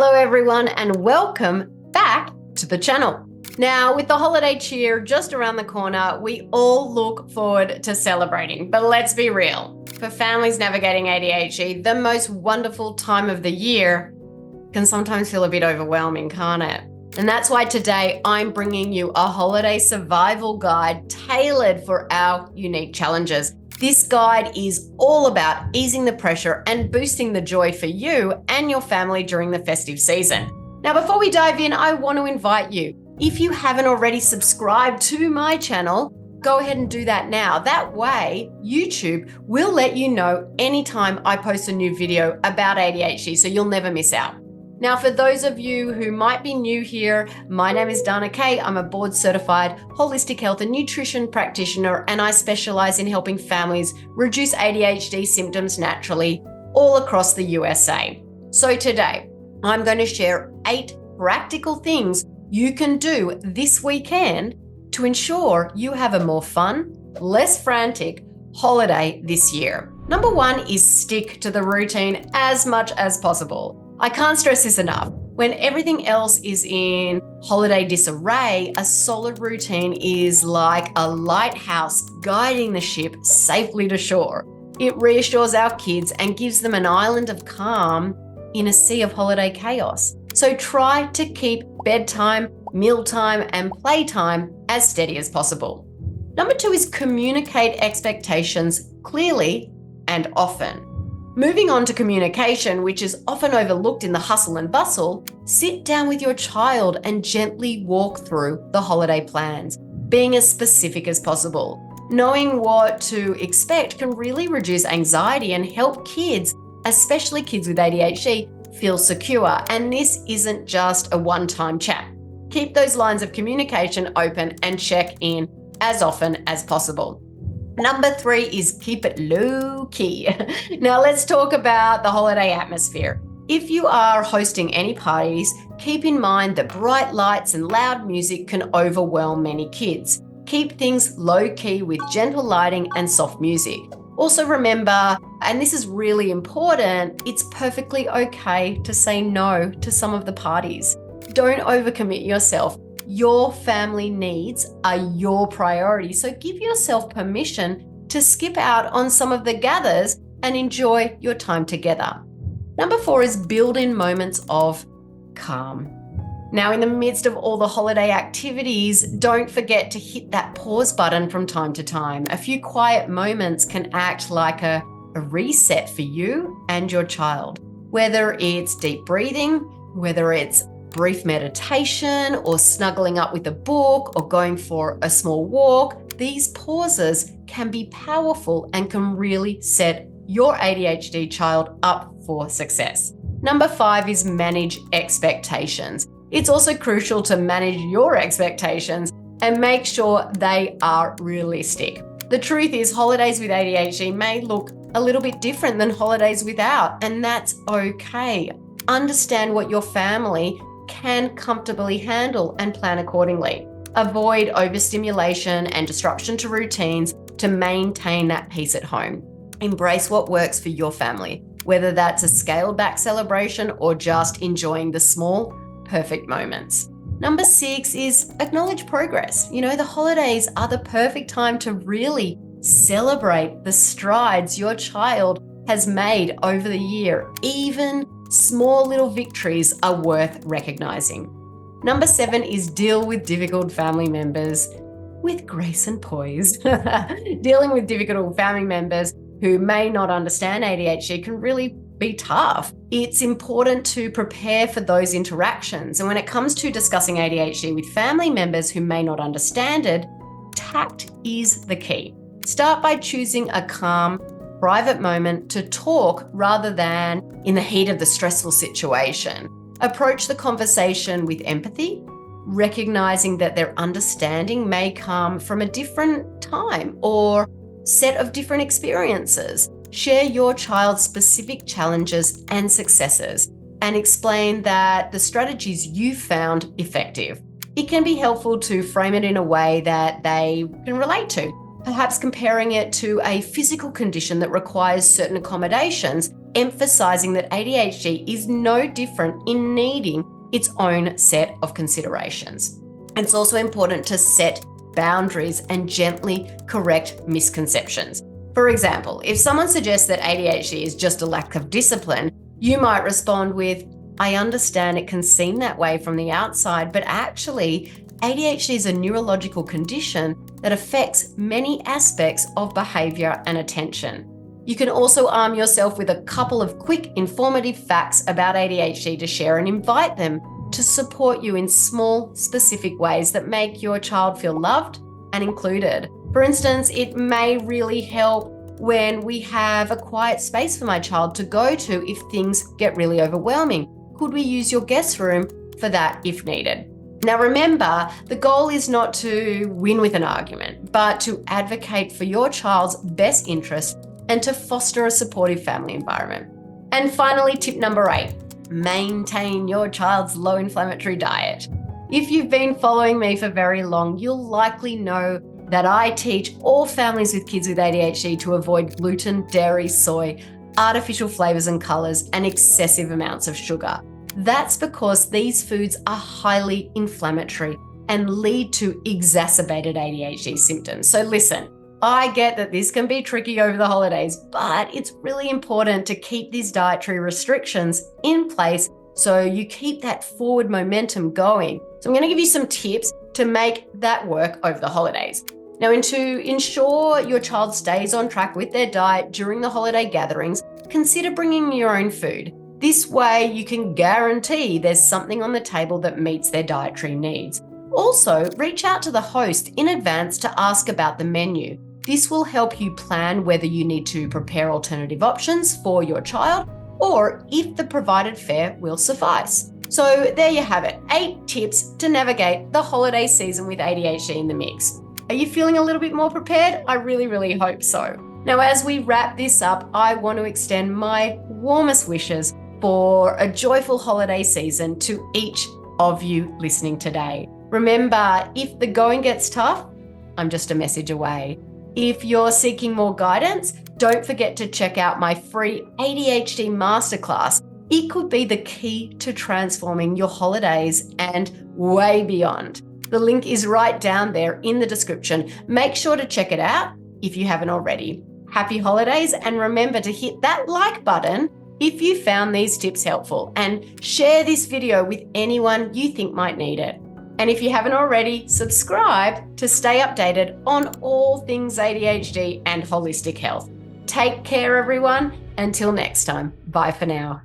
Hello everyone and welcome back to the channel. Now, with the holiday cheer just around the corner, we all look forward to celebrating, but let's be real. For families navigating ADHD, the most wonderful time of the year can sometimes feel a bit overwhelming, can't it? And that's why today I'm bringing you a holiday survival guide tailored for our unique challenges. This guide is all about easing the pressure and boosting the joy for you and your family during the festive season. Now, before we dive in, I want to invite you, if you haven't already subscribed to my channel, go ahead and do that now. That way, YouTube will let you know anytime I post a new video about ADHD, so you'll never miss out. Now, for those of you who might be new here, my name is Dana Kay. I'm a board certified holistic health and nutrition practitioner, and I specialize in helping families reduce ADHD symptoms naturally all across the USA. So today, I'm going to share 8 practical things you can do this weekend to ensure you have a more fun, less frantic holiday this year. Number 1 is stick to the routine as much as possible. I can't stress this enough. When everything else is in holiday disarray, a solid routine is like a lighthouse guiding the ship safely to shore. It reassures our kids and gives them an island of calm in a sea of holiday chaos. So try to keep bedtime, mealtime, and playtime as steady as possible. Number 2 is communicate expectations clearly and often. Moving on to communication, which is often overlooked in the hustle and bustle, sit down with your child and gently walk through the holiday plans, being as specific as possible. Knowing what to expect can really reduce anxiety and help kids, especially kids with ADHD, feel secure. And this isn't just a one-time chat. Keep those lines of communication open and check in as often as possible. Number 3 is keep it low-key. Now let's talk about the holiday atmosphere. If you are hosting any parties, keep in mind that bright lights and loud music can overwhelm many kids. Keep things low-key with gentle lighting and soft music. Also remember, and this is really important, it's perfectly okay to say no to some of the parties. Don't overcommit yourself. Your family needs are your priority, so give yourself permission to skip out on some of the gathers and enjoy your time together. Number 4 is build in moments of calm. Now, in the midst of all the holiday activities, don't forget to hit that pause button from time to time. A few quiet moments can act like a reset for you and your child. Whether it's deep breathing, whether it's brief meditation or snuggling up with a book or going for a small walk, these pauses can be powerful and can really set your ADHD child up for success. Number 5 is manage expectations. It's also crucial to manage your expectations and make sure they are realistic. The truth is, holidays with ADHD may look a little bit different than holidays without, and that's okay. Understand what your family can comfortably handle and plan accordingly. Avoid overstimulation and disruption to routines to maintain that peace at home. Embrace what works for your family, whether that's a scaled back celebration or just enjoying the small, perfect moments. Number 6 is acknowledge progress. The holidays are the perfect time to really celebrate the strides your child has made over the year. Even small little victories are worth recognizing. Number 7 is deal with difficult family members with grace and poise. Dealing with difficult family members who may not understand ADHD can really be tough. It's important to prepare for those interactions. And when it comes to discussing ADHD with family members who may not understand it, tact is the key. Start by choosing a calm, private moment to talk rather than in the heat of the stressful situation. Approach the conversation with empathy, recognizing that their understanding may come from a different time or set of different experiences. Share your child's specific challenges and successes and explain that the strategies you found effective. It can be helpful to frame it in a way that they can relate to. Perhaps comparing it to a physical condition that requires certain accommodations emphasizing that ADHD is no different in needing its own set of considerations. It's also important to set boundaries and gently correct misconceptions. For example, if someone suggests that ADHD is just a lack of discipline, you might respond with, I understand it can seem that way from the outside, but actually, ADHD is a neurological condition that affects many aspects of behavior and attention. You can also arm yourself with a couple of quick, informative facts about ADHD to share and invite them to support you in small, specific ways that make your child feel loved and included. For instance, it may really help when we have a quiet space for my child to go to if things get really overwhelming. Could we use your guest room for that if needed? Now remember, the goal is not to win with an argument, but to advocate for your child's best interest and to foster a supportive family environment. And finally, tip number 8, maintain your child's low inflammatory diet. If you've been following me for very long, you'll likely know that I teach all families with kids with ADHD to avoid gluten, dairy, soy, artificial flavors and colors, and excessive amounts of sugar. That's because these foods are highly inflammatory and lead to exacerbated ADHD symptoms. So listen, I get that this can be tricky over the holidays, but it's really important to keep these dietary restrictions in place so you keep that forward momentum going. So I'm going to give you some tips to make that work over the holidays. Now, to ensure your child stays on track with their diet during the holiday gatherings, consider bringing your own food. This way, you can guarantee there's something on the table that meets their dietary needs. Also, reach out to the host in advance to ask about the menu. This will help you plan whether you need to prepare alternative options for your child or if the provided fare will suffice. So there you have it, 8 tips to navigate the holiday season with ADHD in the mix. Are you feeling a little bit more prepared? I really, really hope so. Now, as we wrap this up, I want to extend my warmest wishes for a joyful holiday season to each of you listening today. Remember, if the going gets tough, I'm just a message away. If you're seeking more guidance, don't forget to check out my free ADHD masterclass. It could be the key to transforming your holidays and way beyond. The link is right down there in the description. Make sure to check it out if you haven't already. Happy holidays, and remember to hit that like button if you found these tips helpful, and share this video with anyone you think might need it. And if you haven't already, subscribe to stay updated on all things ADHD and holistic health. Take care, everyone. Until next time, bye for now.